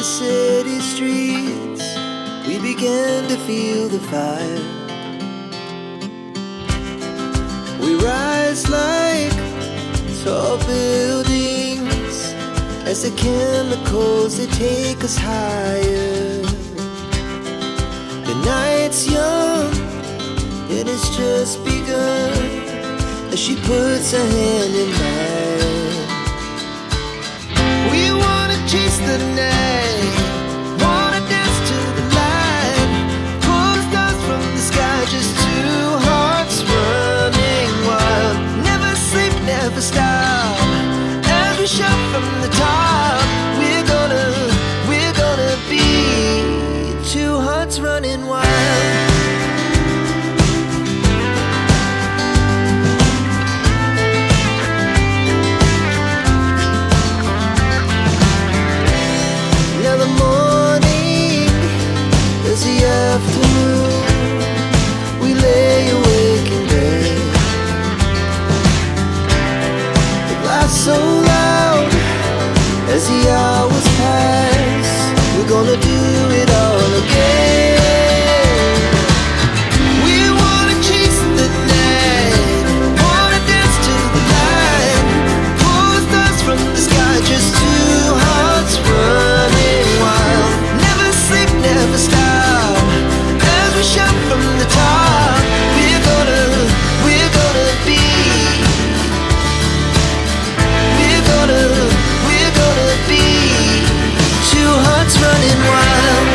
city streets, we began to feel the fire. We rise like tall buildings as the chemicals, they take us higher. The night's young, it has just begun, as she puts her hand in mine. We wanna chase the night, wanna dance to the light, pull the stars from the sky, just two hearts running wild. Never sleep, never stop, as we shout from the top. We're gonna be two hearts running wild. Afternoon, we lay awake in bed. It laughs so loud as the hours pass. We're gonna do it all again. We wanna chase the night, wanna dance to the light, pull the stars from the sky, just two hearts running wild. Never sleep, never stop, shout from the top. We're gonna be, we're gonna be two hearts running wild.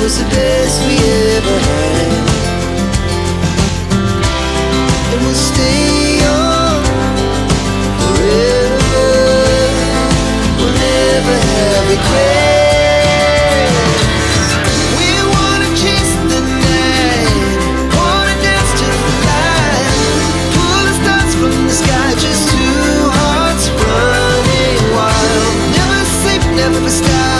The best we ever had, and we'll stay on forever. We'll never have regrets. We wanna chase the night, wanna dance to the light, pull the stars from the sky, just two hearts running wild. Never sleep, never stop.